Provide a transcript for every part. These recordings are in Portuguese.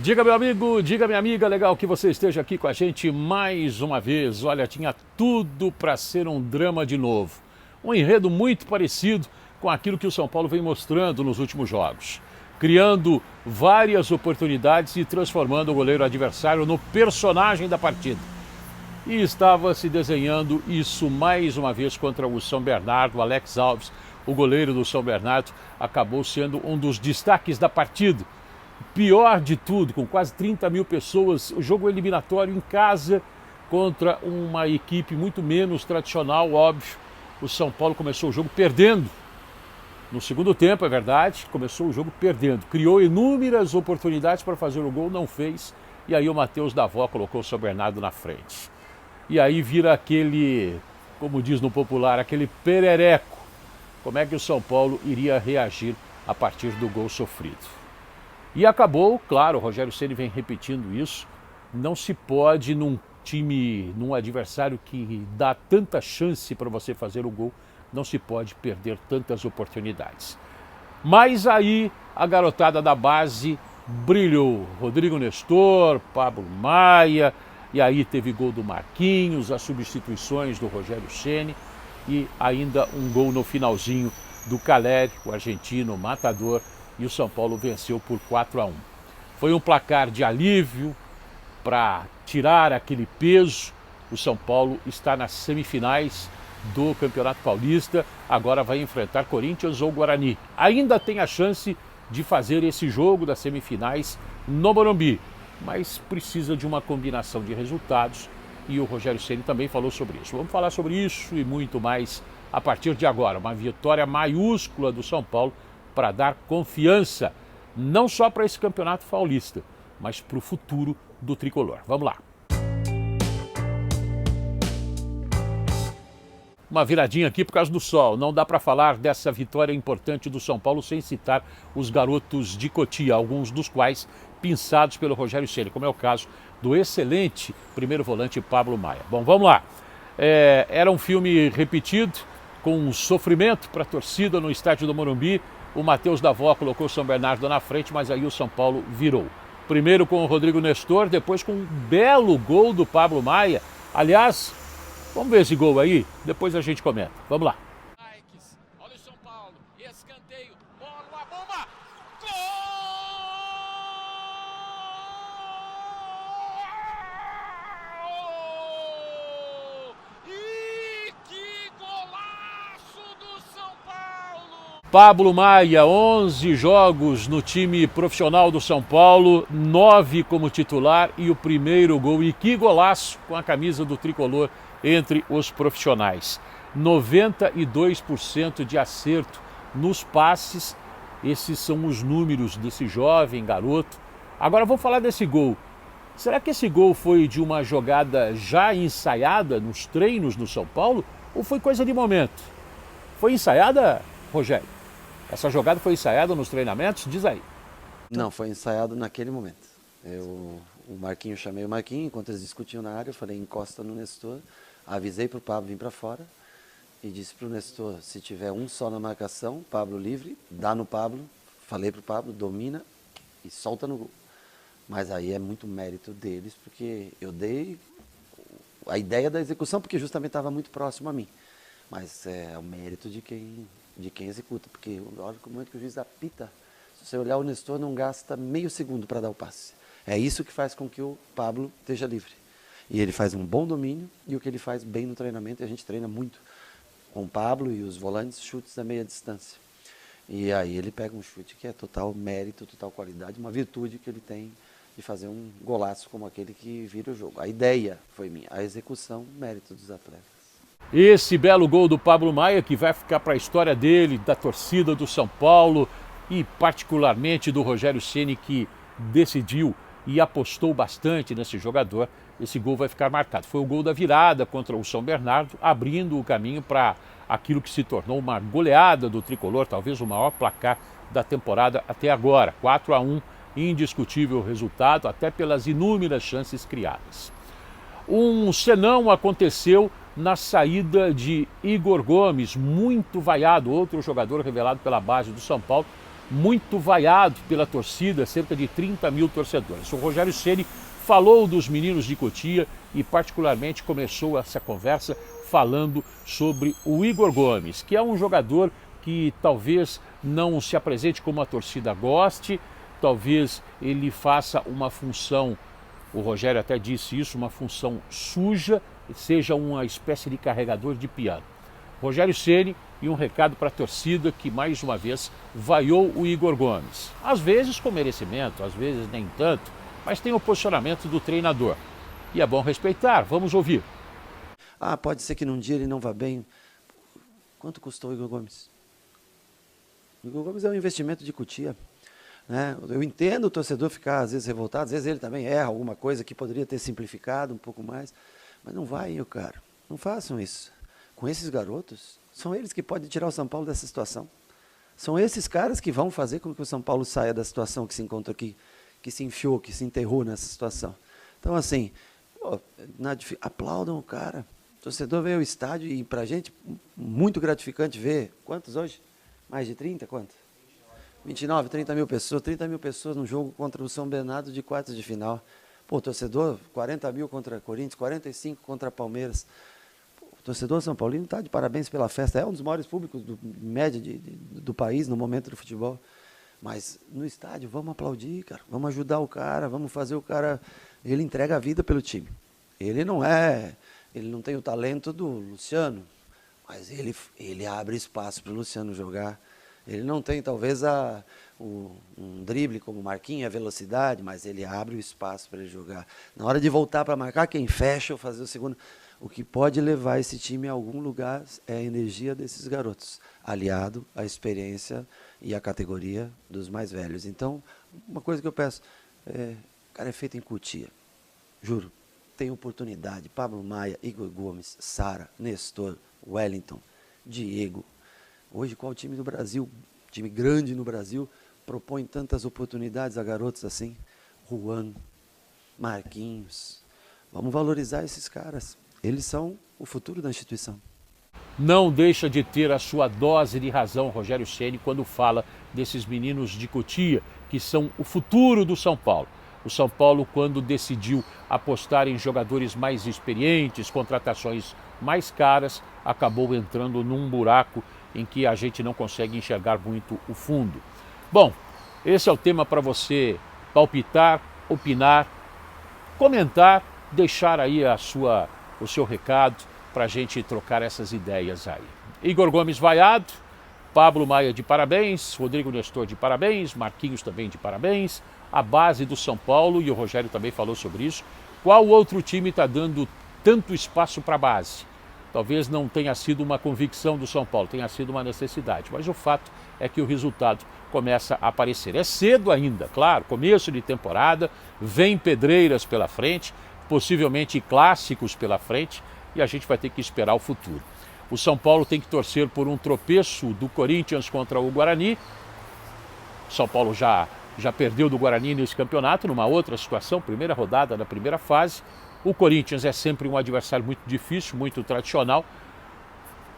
Diga, meu amigo, diga, minha amiga, legal que você esteja aqui com a gente mais uma vez. Olha, tinha tudo para ser um drama de novo. Um enredo muito parecido com aquilo que o São Paulo vem mostrando nos últimos jogos. Criando várias oportunidades e transformando o goleiro adversário no personagem da partida. E estava se desenhando isso mais uma vez contra o São Bernardo. Alex Alves, o goleiro do São Bernardo, acabou sendo um dos destaques da partida. Pior de tudo, com quase 30 mil pessoas, o jogo eliminatório em casa contra uma equipe muito menos tradicional, óbvio. O São Paulo começou o jogo perdendo. No segundo tempo, é verdade, começou o jogo perdendo. Criou inúmeras oportunidades para fazer o gol, não fez. E aí o Matheus Davó colocou o São Bernardo na frente. E aí vira aquele, como diz no popular, aquele perereco. Como é que o São Paulo iria reagir a partir do gol sofrido? E acabou, claro, o Rogério Ceni vem repetindo isso, não se pode num time, num adversário que dá tanta chance para você fazer o gol, não se pode perder tantas oportunidades. Mas aí a garotada da base brilhou, Rodrigo Nestor, Pablo Maia, e aí teve gol do Marquinhos, as substituições do Rogério Ceni e ainda um gol no finalzinho do Caleri, o argentino matador, e o São Paulo venceu por 4-1. Foi um placar de alívio para tirar aquele peso. O São Paulo está nas semifinais do Campeonato Paulista, agora vai enfrentar Corinthians ou Guarani. Ainda tem a chance de fazer esse jogo das semifinais no Morumbi, mas precisa de uma combinação de resultados e o Rogério Ceni também falou sobre isso. Vamos falar sobre isso e muito mais a partir de agora. Uma vitória maiúscula do São Paulo para dar confiança, não só para esse Campeonato Paulista, mas para o futuro do tricolor. Vamos lá. Uma viradinha aqui por causa do sol. Não dá para falar dessa vitória importante do São Paulo sem citar os garotos de Cotia, alguns dos quais pinçados pelo Rogério Ceni, como é o caso do excelente primeiro volante Pablo Maia. Bom, vamos lá. Era um filme repetido, com sofrimento para a torcida no estádio do Morumbi. O Matheus Davó colocou o São Bernardo na frente, mas aí o São Paulo virou. Primeiro com o Rodrigo Nestor, depois com um belo gol do Pablo Maia. Aliás, vamos ver esse gol aí, depois a gente comenta. Vamos lá. Olha o São Paulo, escanteio, bola, uma bomba, gol! E que golaço do São Paulo! Pablo Maia, 11 jogos no time profissional do São Paulo, 9 como titular e o primeiro gol. E que golaço com a camisa do tricolor entre os profissionais. 92% de acerto nos passes. Esses são os números desse jovem garoto. Agora vamos falar desse gol. Será que esse gol foi de uma jogada já ensaiada nos treinos no São Paulo ou foi coisa de momento? Foi ensaiada, Rogério? Essa jogada foi ensaiada nos treinamentos? Diz aí. Não, foi ensaiado naquele momento. O Marquinhos, chamei o Marquinhos, enquanto eles discutiam na área, eu falei, encosta no Nestor. Avisei para o Pablo vir para fora e disse para o Nestor, se tiver um só na marcação, Pablo livre, dá no Pablo. Falei para o Pablo, domina e solta no gol. Mas aí é muito mérito deles, porque eu dei a ideia da execução, porque justamente estava muito próximo a mim. Mas é o mérito de quem executa, porque olha o momento que o juiz apita, se você olhar o Nestor não gasta meio segundo para dar o passe. É isso que faz com que o Pablo esteja livre. E ele faz um bom domínio e o que ele faz bem no treinamento, e a gente treina muito com o Pablo e os volantes, chutes da meia distância. E aí ele pega um chute que é total mérito, total qualidade, uma virtude que ele tem de fazer um golaço como aquele que vira o jogo. A ideia foi minha, a execução, mérito dos atletas. Esse belo gol do Pablo Maia, que vai ficar para a história dele, da torcida do São Paulo e particularmente do Rogério Ceni, que decidiu e apostou bastante nesse jogador. Esse gol vai ficar marcado. Foi o gol da virada contra o São Bernardo, abrindo o caminho para aquilo que se tornou uma goleada do tricolor, talvez o maior placar da temporada até agora. 4-1, indiscutível resultado, até pelas inúmeras chances criadas. Um senão aconteceu na saída de Igor Gomes, muito vaiado, outro jogador revelado pela base do São Paulo, muito vaiado pela torcida, cerca de 30 mil torcedores. O Rogério Ceni falou dos meninos de Cotia e particularmente começou essa conversa falando sobre o Igor Gomes, que é um jogador que talvez não se apresente como a torcida goste, talvez ele faça uma função, o Rogério até disse isso, uma função suja, seja uma espécie de carregador de piano. Rogério Ceni e um recado para a torcida que mais uma vez vaiou o Igor Gomes. Às vezes com merecimento, às vezes nem tanto, mas tem o posicionamento do treinador. E é bom respeitar, vamos ouvir. Pode ser que num dia ele não vá bem. Quanto custou o Igor Gomes? O Igor Gomes é um investimento de Cotia, né? Eu entendo o torcedor ficar às vezes revoltado, às vezes ele também erra alguma coisa que poderia ter simplificado um pouco mais, mas não vai, cara. Não façam isso. Com esses garotos, são eles que podem tirar o São Paulo dessa situação. São esses caras que vão fazer com que o São Paulo saia da situação que se encontra aqui, que se enfiou, que se enterrou nessa situação. Então, assim, aplaudam o cara. O torcedor veio ao estádio e, pra gente, muito gratificante ver. Quantos hoje? Mais de 30? Quanto? 29, 30 mil pessoas. 30 mil pessoas no jogo contra o São Bernardo de quartas de final. Pô, torcedor, 40 mil contra Corinthians, 45 contra Palmeiras. O torcedor São Paulino está de parabéns pela festa. É um dos maiores públicos média do país no momento do futebol. Mas no estádio, vamos aplaudir, cara. Vamos ajudar o cara, vamos fazer o cara... Ele entrega a vida pelo time. Ele não tem o talento do Luciano, mas ele abre espaço para o Luciano jogar. Ele não tem, talvez, um drible como o Marquinhos, a velocidade, mas ele abre o espaço para ele jogar. Na hora de voltar para marcar, quem fecha ou fazer o segundo... O que pode levar esse time a algum lugar é a energia desses garotos, aliado à experiência e à categoria dos mais velhos. Então, uma coisa que eu peço, cara, é feito em Cotia, juro, tem oportunidade. Pablo Maia, Igor Gomes, Sara, Nestor, Wellington, Diego. Hoje, qual time do Brasil, time grande no Brasil, propõe tantas oportunidades a garotos assim? Juan, Marquinhos. Vamos valorizar esses caras. Eles são o futuro da instituição. Não deixa de ter a sua dose de razão, Rogério Ceni, quando fala desses meninos de Cotia, que são o futuro do São Paulo. O São Paulo, quando decidiu apostar em jogadores mais experientes, contratações mais caras, acabou entrando num buraco em que a gente não consegue enxergar muito o fundo. Bom, esse é o tema para você palpitar, opinar, comentar, deixar aí o seu recado para a gente trocar essas ideias aí. Igor Gomes vaiado, Pablo Maia de parabéns, Rodrigo Nestor de parabéns, Marquinhos também de parabéns, a base do São Paulo, e o Rogério também falou sobre isso. Qual outro time está dando tanto espaço para a base? Talvez não tenha sido uma convicção do São Paulo, tenha sido uma necessidade, mas o fato é que o resultado começa a aparecer. É cedo ainda, claro, começo de temporada, vem pedreiras pela frente, possivelmente clássicos pela frente, e a gente vai ter que esperar o futuro. O São Paulo tem que torcer por um tropeço do Corinthians contra o Guarani. O São Paulo já perdeu do Guarani nesse campeonato, numa outra situação, primeira rodada da primeira fase. O Corinthians é sempre um adversário muito difícil, muito tradicional.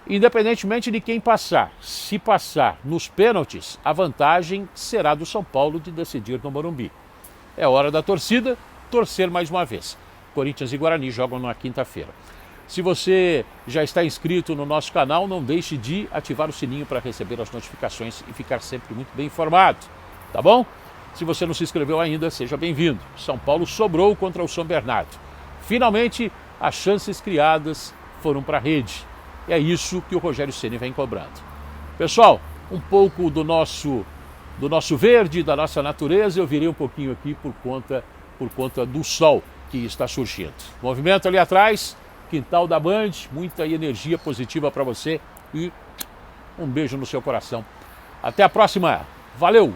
Independentemente de quem passar, se passar nos pênaltis, a vantagem será do São Paulo de decidir no Morumbi. É hora da torcida torcer mais uma vez. Corinthians e Guarani jogam na quinta-feira. Se você já está inscrito no nosso canal, não deixe de ativar o sininho para receber as notificações e ficar sempre muito bem informado, tá bom? Se você não se inscreveu ainda, seja bem-vindo. São Paulo sobrou contra o São Bernardo. Finalmente, as chances criadas foram para a rede. É isso que o Rogério Ceni vem cobrando. Pessoal, um pouco do nosso verde, da nossa natureza, eu virei um pouquinho aqui por conta do sol que está surgindo. Movimento ali atrás, quintal da Band, muita energia positiva para você e um beijo no seu coração. Até a próxima. Valeu!